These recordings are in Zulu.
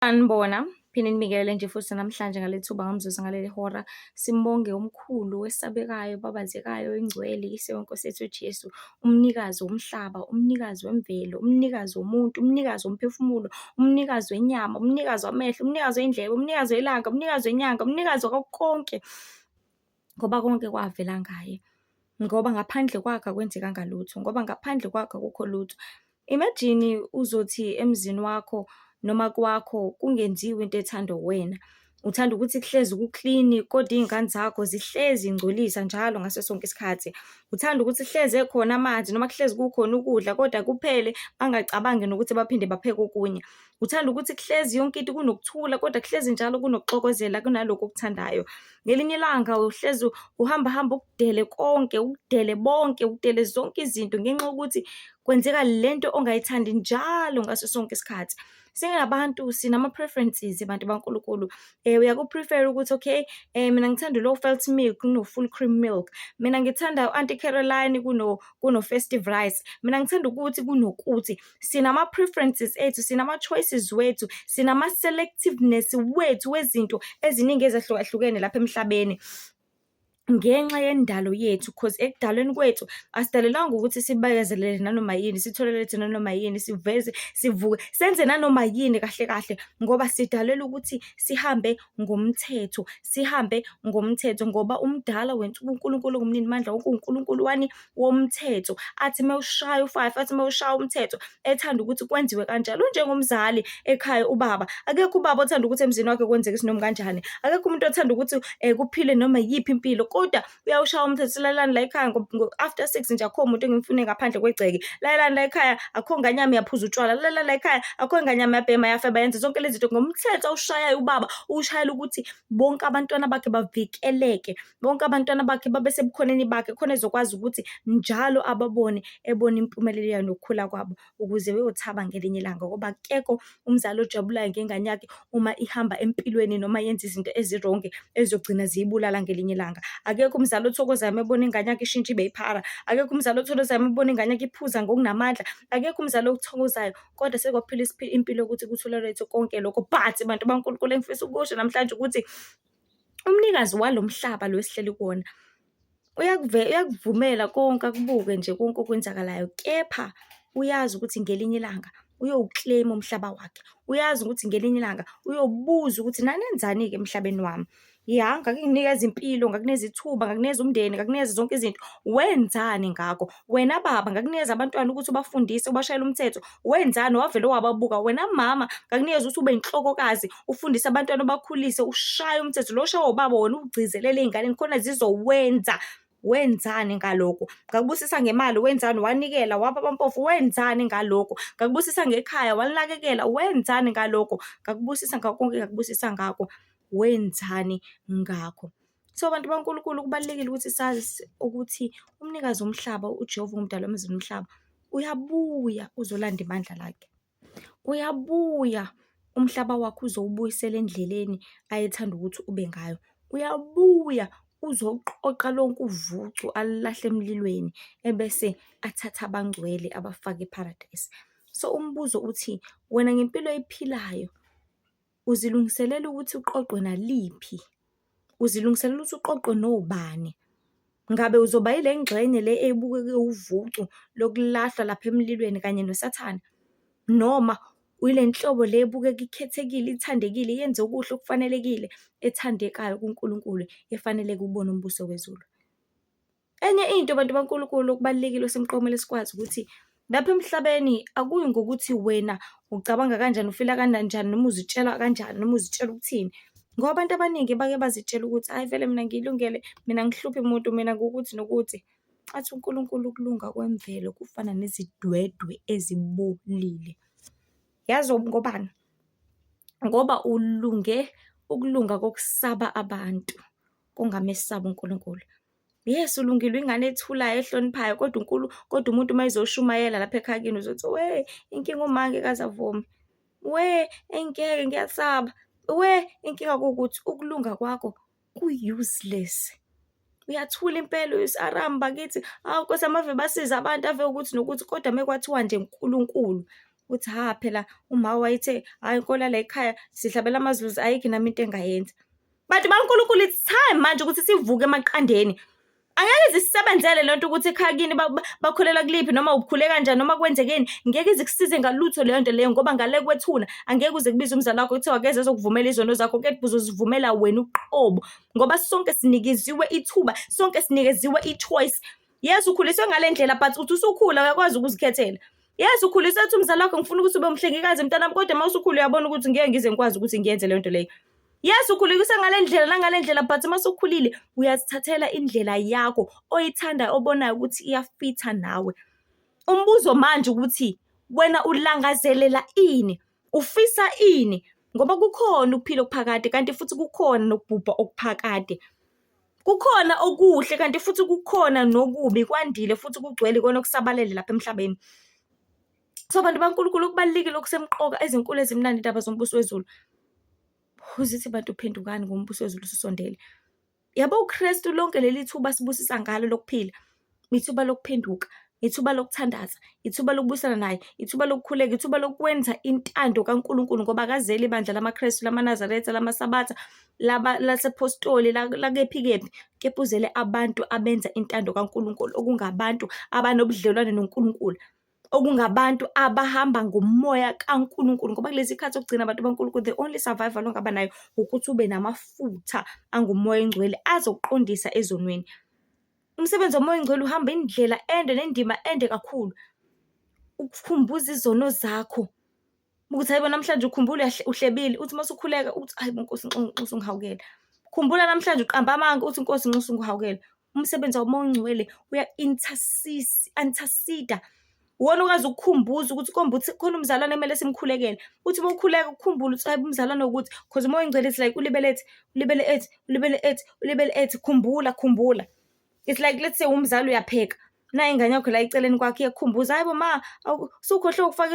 Sanibona, phinde nibingelele nje futhi namhlanje ngale thuba ngamzuza ngaleli hora. Simbonge omkhulu, wesabekayo, babazekayo, ingcwele, ise weNkosi yethu uJesu, umnikazi womhlaba, umnikazi wemvelo, umnikazi womuntu, umnikazi womphefumulo, umnikazi wenyama, umnikazi wamehlo, umnikazi wey'ndlebe, umnikazi welanga, umnikazi wenyanga, umnikazi wakho konke, ngoba konke kwavela ngaye. Ngoba ngaphandle kwakhe akwenzekanga lutho, ngoba ngaphandle kwakhe akukho lutho. Imagine uzothi emzini wakho noma kwakho kungenziwa into ethandwa uwena. Uthanda ukuthi kuhlezi kuklini kodwa iy'ngane zakho zihlezi yingcolisa njalo ngaso sonke isikhathi. Uthanda ukuthi kuhlezi ekhona amanzi noma kuhlezi kukhona ukudla kodwa kuphele bangacabangi nokuthi baphinde bapheke okunye. Uthanda ukuthi kuhlezi yonke into kunokuthula kodwa kuhlezi njalo kunokuxokozela kunalokhu okuthandayo. Ngelinye ilanga uhlezi uhamba ukudele konke, ukudele bonke, ukudele zonke izinto ngenxa yokuthi kwenzeka lento ongayithandi njalo ngaso sonke isikhathi. Singabantu sinama-preferences bantu baNkulunkulu. Uyaku-prefer-a ukuthi okay, mina ngithanda low felt milk kuno-full cream milk. Mina ngithanda u-Auntie Caroline kuno-festive rice. Mina ngithanda ukuthi kunokuthi. Sinama-preferences ethu, sinama-choices wethu, sinama-selectiveness wethu wezinto eziningi ezahlukahlukene lapha emhlabeni. Ngenxa yendalo yethu, cause ekudalweni kwethu asidalelwanga ukuthi sibekezelele nanoma yini, sitholelethe nanoma yini, sivuke, senze nanoma yini kahle kahle, ngoba sidalelwe ukuthi sihambe ngomthetho, ngoba umdala wethu uNkulunkulu ongumnini mandla wonke uNkulunkulu wani womthetho. Athi mewushaya u-5, athi mewushaya umthetho, ethanda ukuthi kwenziwe kanjalo. Njengomzali ekhaya, ubaba, akekho ubaba othanda ukuthi emzini wakhe kwenzeke isinoma kanjani. Akekho umuntu othanda ukuthi kuphile noma yiphi impilo, kodwa uyawushaya umthetho. Lalelani la ekhaya after 6 nje akho umuntu engimfune ngaphandle kwegceke. Lalelani la ekhaya akho ngane yami yaphuza utshwala. Lalelani la ekhaya akho ngane yami yabhema yafeba yenze zonke lezi zinto. Ngomthetho awushayayo ubaba, ushayela ukuthi bonke abantwana bakhe bavikeleke, bonke abantwana bakhe babe sebukhoneni bakhe, khona ezokwazi ukuthi njalo ababone ebona impumelelo yayo nokukhula kwabo, ukuze beyothaba ngelinye ilanga. Ngoba akekho umzali ojabulayo ngengane yakhe uma ihamba empilweni noma yenza izinto ezi-wrong ezogcina ziyibulala ngelinye ilanga. Akekho umzali othokozayo mebona ingane yakhe ishintsha ibe yiphara. Akekho umzali othokozayo mebona ingane yakhe iphuza ngokunamandla. Akekho umzali othokozayo, kodwa sekwaphila impilo yokuthi kutholelethe konke lokho. But bantu baNkulunkulu, engifisa ukusho namhlanje ukuthi umnikazi walo mhlaba lo esihleli kuwona uyakuvumela konke, akubuke nje konke okwenzakalayo, kepha uyazi ukuthi ngelinye ilanga uyowuclaim umhlaba wakhe. Uyazi ukuthi ngelinye ilanga uyobuza ukuthi nanenzani-ke emhlabeni wami. Ya, ngakunikeza impilo, ngakunikeza ithuba, ngakunikeza umndeni, ngakunikeza zonke izinto. Wenzani ngakho? Wena baba, ngakunikeza abantwana ukuthi ubafundise, ubashayele umthetho. Wenzani? Wavele wababuka. Wena mama, ngakunikeza ukuthi ube inhlokokazi, ufundise abantwana, ubakhulise, ushaye umthetho. Lo shawo ubaba wona ugcizelele ey'nganeni khona zizowenza. Wenzani ngalokho? Ngakubusisa ngemali, wenzani? Wanikela, wapha abampofu, wenzani ngalokho? Ngakubusisa ngekhaya, walinakekela, wenzani ngalokho? Ngakubusisa ngakho konke, ngakubusisa ngakho, wenzani ngakho? So bantu baNkulunkulu, kubalulekile ukuthi sazi ukuthi umnikazi womhlaba, uJehova umdali wamazulu nomhlaba, uyabuya uzolanda ibandla lakhe. Uyabuya umhlaba wakho uzowubuyisela endleleni ayethanda ukuthi ube ngayo. Uyabuya uzoqoqa lonke uvucu alilahle emlilweni, ebese athatha abangcwele abafake eparadise. So umbuzo uthi, wena ngempilo oyiphilayo uzilungiselela ukuthi uqoqwe naliphi? Uzilungiselela ukuthi uqoqwe nobani? Ngabe uzoba yile ngxenye le ebukeke uvucu lokulahlwa lapha emlilweni kanye noSathane? Noma uyile nhlobo le ebukeka ikhethekile, ithandekile, yenze okuhle okufanelekile, ethandekayo kuNkulunkulu, efanele kubona umbuso wezulu? Enye into bantu baNkulunkulu okubalulekile osemqomela sikwazi ukuthi lapha emhlabeni akuyi ngokuthi wena ucabanga kanjani, ufila kanjani, noma uzitshela kanjani, noma uzitshela ukuthini. Ngoba abantu abaningi bake bazitshela ukuthi hayi vele mina ngilungele, mina ngihluphe umuntu, mina ngokuthi nokuthi. Athi uNkulunkulu ukulunga kwemvelo kufana nezidwedwe ezibolile. Yazi ngobani? Ngoba ukulunga kokusaba abantu kungamesaba uNkulunkulu. Yes, ulungile, ingane ethulayo ehloniphayo, kodwa umuntu uma ezoshumayela lapha ekhaya kini uzothi we, inkinga umange kazavumi, we engeke ngiyasaba, we inkinga kukuthi ukulunga kwakho ku-useless. Uyathula impela, uyisi-aram bakithi, hawu Nkosi yami ave basiza abantu, ave ukuthi nokuthi, kodwa mekwathiwa nje uNkulunkulu, uthi phela uma wayethe hhayi inkolo la ekhaya sihlabela amaZulu ayikho nami into engayenza. Bantu baNkulunkulu, it's time manje ukuthi sivuke emaqandeni. Angeke zisisebenzele lento ukuthi ekhaya kini bakholelwa kuliphi noma ukhule kanjani noma kwenzekeni. Ngeke ize kusize ngalutho leyo nto leyo, ngoba ngale kwethuna angeke uze kubize umzali wakho kuthiwa akeze ezokuvumela izono zakho, kepha uzozivumela wena uqobo, ngoba sonke sinikeziwe ithuba, sonke sinikeziwe i-choice. Yes, ukhuliswe ngale ndlela but uthi usukhula uyakwazi ukuzikhethela. Yes, ukhuliswe uthi umzali wakho ngifuna ukuthi ube umhlengikazi mntanami, kodwa uma usukhula uyabona ukuthi ngeke ngize ngikwazi ukuthi ngiyenze leyo nto leyo. Yes, ukhuliswe ngale ndlela nangale ndlela but uma usukhulile uyazithathela indlela yakho oyithandayo obonayo ukuthi iyafitha nawe. Umbuzo manje ukuthi wena ulangazelela ini, ufisa ini, ngoba kukhona ukuphila okuphakade kanti futhi kukhona nokubhubha okuphakade. Kukhona okuhle kanti futhi kukhona nokubi, kwandile futhi kugcwele kona okusabalele lapha emhlabeni. So bantu baNkulunkulu, kubalulekile okusemqoka ezinkulu ezimnandi indaba zombuso wezulu. Uzithi bantu phendukani ngombuso wezulu usondele. Yabo uKristu lonke leli thuba sibusisa ngalo lokuphila, ithuba lokuphenduka, ithuba lokuthandaza, ithuba lokubusana naye, ithuba lokukhuleka, ithuba lokwenza intando kaNkulunkulu, ngoba akazeli ibandla lamaKristu lamaNazaretha lamaSabatha lasepostoli lakephi, kepha uzele abantu abenza intando kaNkulunkulu, okungabantu abanobudlelwane noNkulunkulu, okungabantu abahamba ngomoya kaNkulunkulu. Ngoba kulezi khathi okugcina abantu baNkulunkulu, the only survival ongaba nayo ukuthi ube namafutha angumoya engcwele azokuqondisa ezonweni. Umsebenzi womoya engcwele uhamba indlela ende nendima ende kakhulu, ukukhumbuza izono zakho ukuthi hayibo namhlanje ukhumbula uhlebile, uthi uma usukhuleka uthi hayibo Nkosi nxusa ungihawukela. Khumbula namhlanje uqamba amanga uthi Nkosi nxusa ungihawukela. Umsebenzi womoya engcwele intercede. Uwona ukwazi ukukhumbuza ukuthi komba ukuthi khona umzalwane kumele simkhulekele. Uthi uma ukhuleka ukukhumbula ukuthi hayibo umzalwane ukuthi, because umoya engcwele it's like ulibele ethi khumbula. It's like let's say umzali uyapheka, na ingane yakho la eceleni kwakhe iyakukhumbuza, hayibo ma usukhohle ukufaka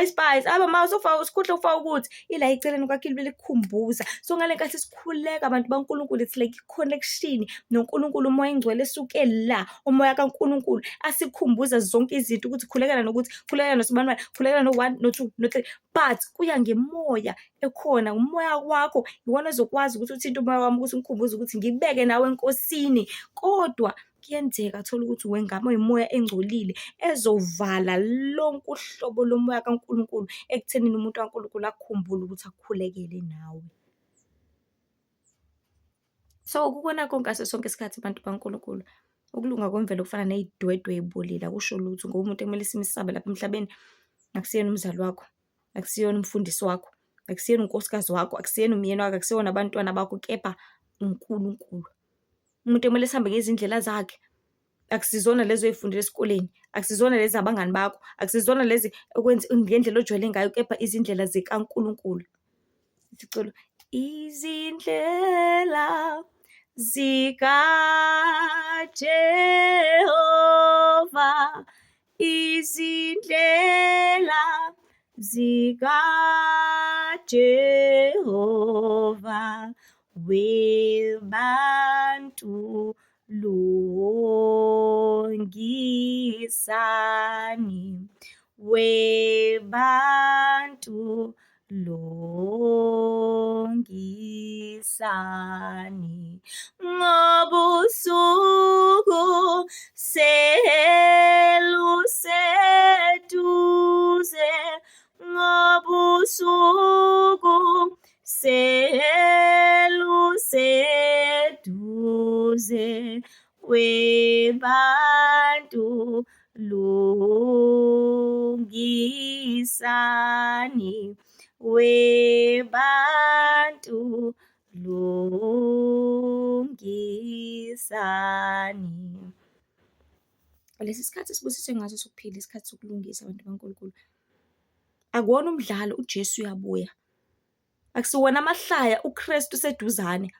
ispice, hayibo ma usukhohle ukufaka ukuthi, ila eceleni kwakhe ilibele kukhumbuza. So ngale nkathi sikhuleka abantu baNkulunkulu, it's like i-connection noNkulunkulu, umoya engcwele esuke la, umoya kaNkulunkulu asikhumbuza zonke izinto ukuthi khulekela nokuthi, khulekela noSibanibani, khulekela no-1 no-2 no-3, but kuya ngemoya ekhona. Umoya wakho iwona ozokwazi ukuthi uthinte umoya wami ukuthi ngikhumbuze ukuthi ngibeke nawe enkosini. Kodwa kuyenzeka thola ukuthi wengama imoya engcolile ezovala lonke uhlobo lomoya kaNkulunkulu ekuthenini umuntu kaNkulunkulu akukhumbule ukuthi akukhulekele nawe. So ukubona konke ngaso sonke isikhathi abantu baNkulunkulu, ukulunga kwemvelo kufana ney'dwedwe ey'bolile akusho lutho, ngoba umuntu ekumele simsabe lapha emhlabeni akusiyena umzali wakho, akusiyona umfundisi wakho, akusiyena unkosikazi wakho, akusiyena umyeni wakho, akusiyona abantwana bakho, kepha uNkulunkulu. Umuntu ekumele sihambe ngezindlela zakhe, akusizona lezo oy'fundela esikoleni, akusizona lezi abangani bakho, akusizona lezi ngendlela ojwayele ngayo, kepha izindlela zikaNkulunkulu. Isicelo, izindlela zikaJehova, izindlela zikaJehova, webantu longisani, webantu longisani, ngobusuku seluseduze, ngobusuku seluseduze, webantu lungisani, webantu lungisani. Lesi sikhathi sibusiswe ngaso sokuphila, isikhathi sokulungisa abantu baNkulunkulu. Akuwona umdlalo, uJesu uyabuya. Akusiwona amahlaya, uKristu useduzane.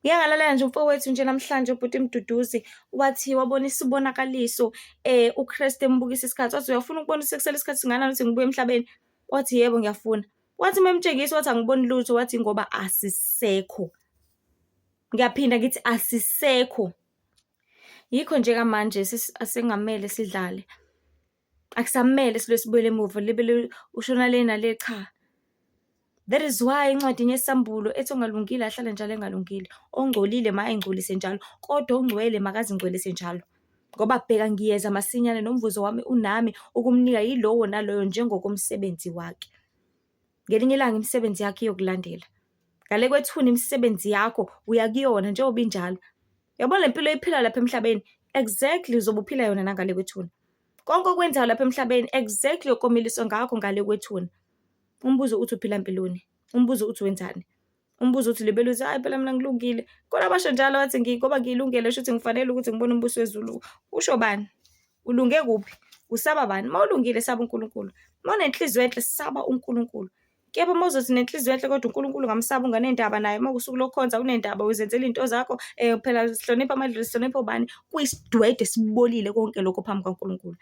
Ngike ngalalela nje umfowethu nje namhlanje, ubhuti Mduduzi, wathi wabona isibonakaliso uKristu embukisa isikhathi. Wathi uyafuna ukubona sekusele isikhathi singakanani ukuthi ngibuye emhlabeni? Wathi yebo ngiyafuna. Wathi memtshengisa wathi angiboni lutho, wathi ngoba asisekho. Ngiyaphinda ngithi asisekho. Yikho nje kamanje asengamele sidlale. Akusamele silwe sibuyele emuva libe ushona le nale, cha. That is why encwadini yesambulo ethi ongalungile ahlale njalo engalungile, ongcolile engcolise njalo, kodwa ongcwele makazingcwelise njalo. Ngoba bheka ngiyeza masinyane nomvuzo wami unami ukumnika yilowo naloyo njengokomsebenzi wakhe. Ngelinye ilanga imisebenzi yakhe iyokulandela. Ngale kwethuna imisebenzi yakho uya kuyona njengoba injalo. Yabona le mpilo eyiphila lapha emhlabeni, exactly uzobe uphila yona nangale kwethuna. Konke okwenzayo lapha emhlabeni exactly okomiliswa ngakho ngale kwethuna. Umbuzo uthi uphila mpiloni, umbuzo uthi wenzani, umbuzo uthi libele uthi hayi phela mina ngilungile. Khona abasho njalo bathi ngoba ngilungile shuthi ngifanele ukuthi ngibone umbuso wezulu. Usho bani? Ulunge kuphi? Usaba bani? Mawulungile saba uNkulunkulu. Mawunenhliziyo enhle saba uNkulunkulu. Kepha mawuzothi nenhliziyo enhle kodwa uNkulunkulu ungamsaba unganendaba naye, mawusuku lokukhonza unendaba uzenzela izinto zakho, phela sihlonipha amadlozi sihlonipha ubani, kuyisidwede esibolile konke lokho phambi kaNkulunkulu.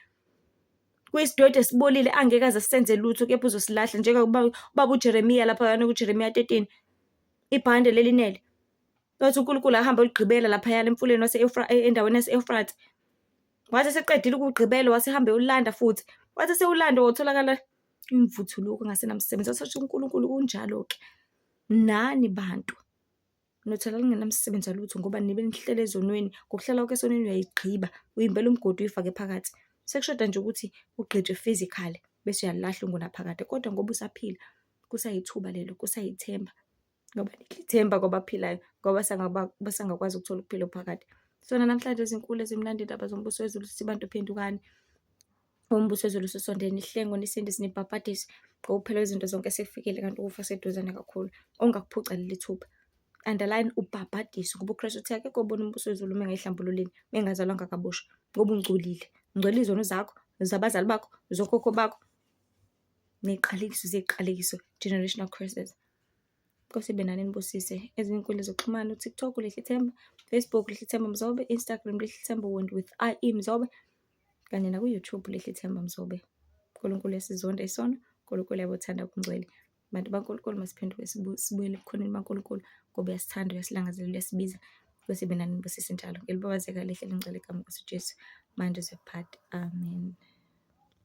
Kuyisidwede esibolile angeke aze asenze lutho kepha uzosilahla njengoba ubaba uJeremiya laphayana kuJeremiya 13. Ibhande lelinele. Wathi uNkulunkulu ahamba uligqibela laphayana emfuleni endaweni yase-Efrate. Wathi eseqedile ukuwugqibela wasehamba eyolanda futhi. Wathi esewulanda watholakala imvuthuluko engasenamsebenzi. Washo uNkulunkulu kunjalo-ke. Nani bantu nothola lingenamsebenzi walutho ngoba nibe nihlele ezonweni. Ngokuhlala kwakho esonweni uyayigqiba, uyimbela umgodi uyifake phakathi. Sekushoda nje ukuthi ugqitshwe physically bese uyalahla ungunaphakade, kodwa ngoba usaphila kusayithuba lelo, kusayithemba. Ngoba ithemba kwabaphilayo ngoba basangakwazi ukuthola ukuphila ophakade. Sona namhlanje izinkulu ezimnandi indaba zombuso wezulu sithi bantu phendukani. Umbuso wezulu usondele nihlengo nisindise nibhabhadise ngoba phela izinto zonke sekufikile kanti ukufa seduzane kakhulu. Ongakuphuca leli thuba. Underline ubhabhadise ngoba uKristu uthe akekho obona umbuso wezulu mengayihlambululini, mengazalwanga kabusha ngoba ungcolile. Ungcwele izono zakho, zabazali bakho, zokhokho bakho. Neqalekiso zeqalekiso, generational curses. Nkosi ibe nani nibusise. Ezinye inkundla zokuxhumana uTikTok Lihle Ithemba, Facebook Lihle Ithemba Mzobe, Instagram Lihle Ithemba with IE Mzobe, kanye naku-YouTube Lihle Ithemba Mzobe. uNkulunkulu yasizonda isona, uNkulunkulu yabothanda okungcwele. Bantu baNkulunkulu masiphenduke sibuyele ebukhoneni baNkulunkulu ngoba uyasithanda, uyasilangazela, uyasibiza. Nkosi ibe nani nibusise njalo. Ngelibabazeka lihle lingcwele igama likaJesu manje uzephathi. Amen.